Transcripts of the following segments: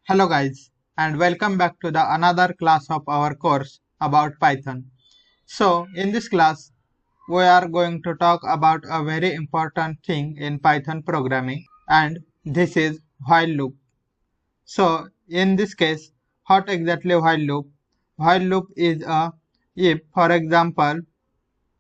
Hello guys, and welcome back to the another class of our course about Python. So in this class we are going to talk about a very important thing in Python programming, and this is while loop. So in this case, what exactly while loop? While loop is a if, for example,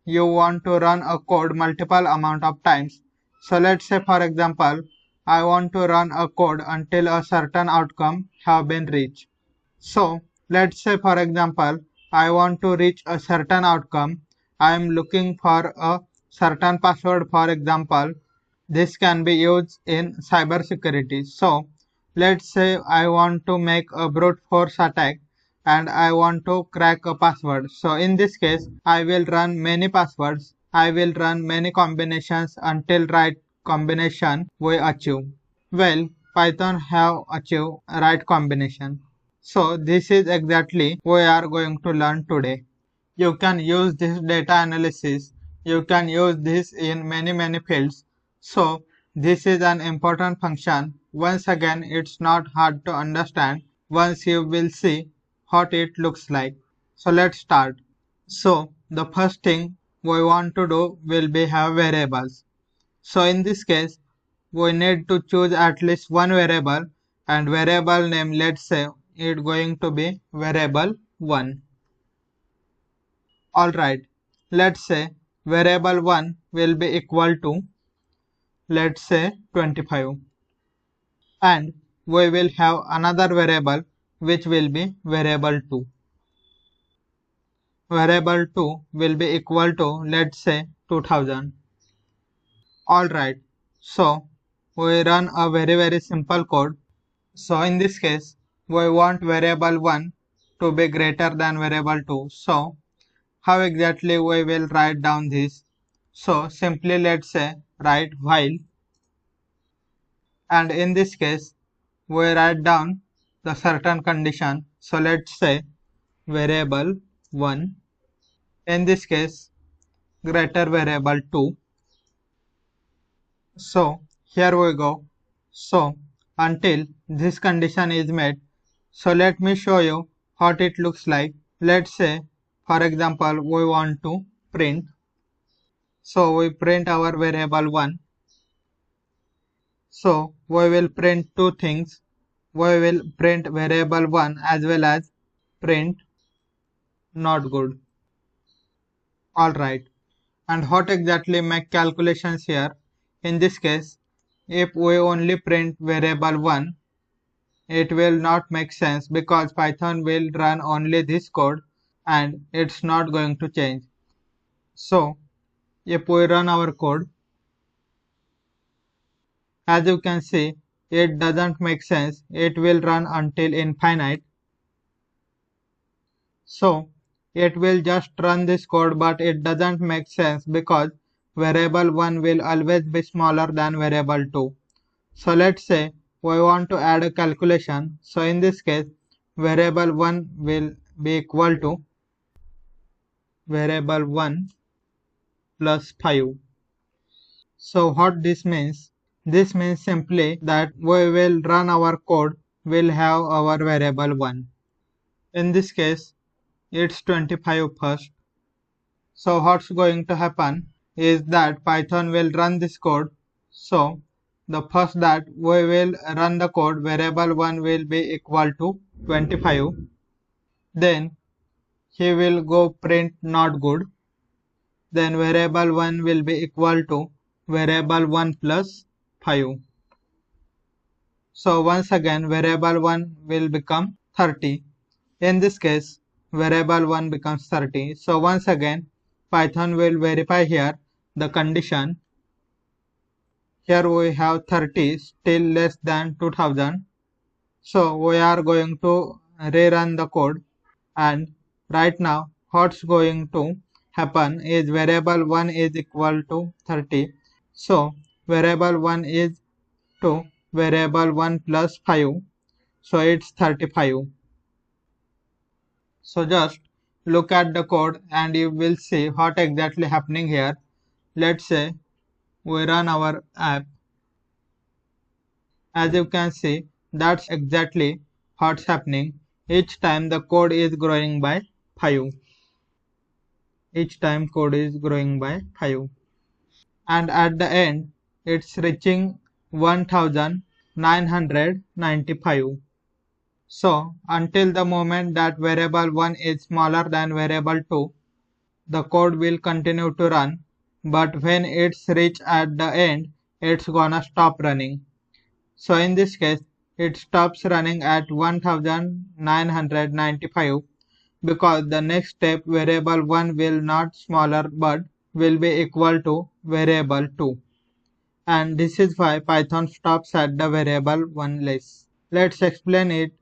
you want to run a code multiple amount of times. So let's say for example, I want to run a code until a certain outcome have been reached. So let's say for example, I want to reach a certain outcome. I am looking for a certain password, for example. This can be used in cybersecurity. So let's say I want to make a brute force attack and I want to crack a password. So in this case, I will run many passwords. I will run many combinations until right combination we achieve. Well, Python have achieved right combination. So this is exactly we are going to learn today. You can use this data analysis. You can use this in many fields. So this is an important function. Once again, it's not hard to understand once you will see what it looks like. So let's start. So the first thing we want to do will be have variables. So in this case, we need to choose at least one variable, and variable name, let's say it going to be variable 1. Alright, let's say variable 1 will be equal to, let's say 25, and we will have another variable which will be variable 2. Variable 2 will be equal to, let's say 2000. Alright, so we run a very simple code. So in this case, we want variable 1 to be greater than variable 2. So how exactly we will write down this? So simply let's say write while, and in this case we write down the certain condition. So let's say variable 1, in this case greater variable 2. So here we go. So until this condition is met, so let me show you what it looks like. Let's say for example we want to print. So we print our variable 1. So we will print two things. We will print variable 1 as well as print not good. Alright. And what exactly make calculations here? In this case, if we only print variable 1, it will not make sense because Python will run only this code and it's not going to change. So if we run our code, as you can see, it doesn't make sense. It will run until infinite. So it will just run this code, but it doesn't make sense because variable 1 will always be smaller than variable 2. So let's say we want to add a calculation. So in this case, variable 1 will be equal to variable 1 plus 5. So what this means? This means simply that we will run our code will have our variable 1. In this case, it's 25 first. So what's going to happen is that Python will run this code. So the first that we will run the code, variable 1 will be equal to 25. Then he will go print not good. Then variable 1 will be equal to variable 1 plus 5. So once again variable 1 will become 30. In this case variable 1 becomes 30. So once again Python will verify here the condition. Here we have 30 still less than 2000. So we are going to rerun the code, and right now what's going to happen is variable 1 is equal to 30. So variable 1 is to variable 1 plus 5. So it's 35. So just look at the code and you will see what exactly happening here. Let's say we run our app. As you can see, that's exactly what's happening? Each time the code is growing by 5. Each time code is growing by 5. And at the end, it's reaching 1995. So, until the moment that variable 1 is smaller than variable 2, the code will continue to run, but when it's reached at the end, it's gonna stop running. So in this case, it stops running at 1995 because the next step variable 1 will not smaller but will be equal to variable 2. And this is why Python stops at the variable 1 less. Let's explain it.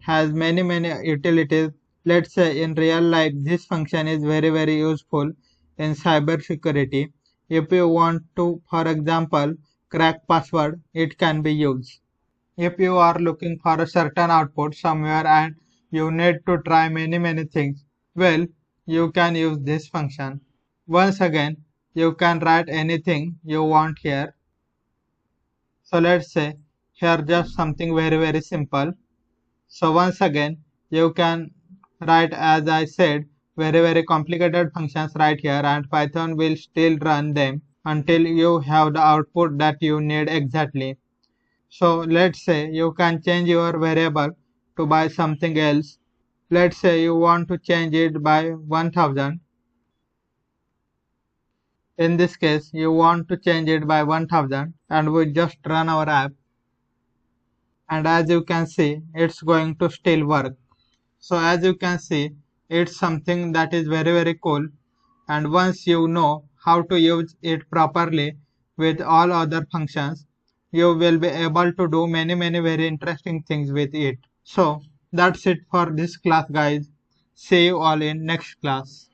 Has many utilities. Let's say in real life this function is very useful in cyber security. If you want to, for example, crack password, it can be used. If you are looking for a certain output somewhere and you need to try many things, well, you can use this function. Once again, you can write anything you want here. So let's say here just something very simple. So once again, you can write, as I said, very complicated functions right here, and Python will still run them until you have the output that you need exactly. So let's say you can change your variable to by something else. Let's say you want to change it by 1000. In this case, you want to change it by 1000 and we just run our app. And as you can see, it's going to still work. So as you can see, it's something that is very cool, and once you know how to use it properly with all other functions, you will be able to do many very interesting things with it. So that's it for this class guys. See you all in next class.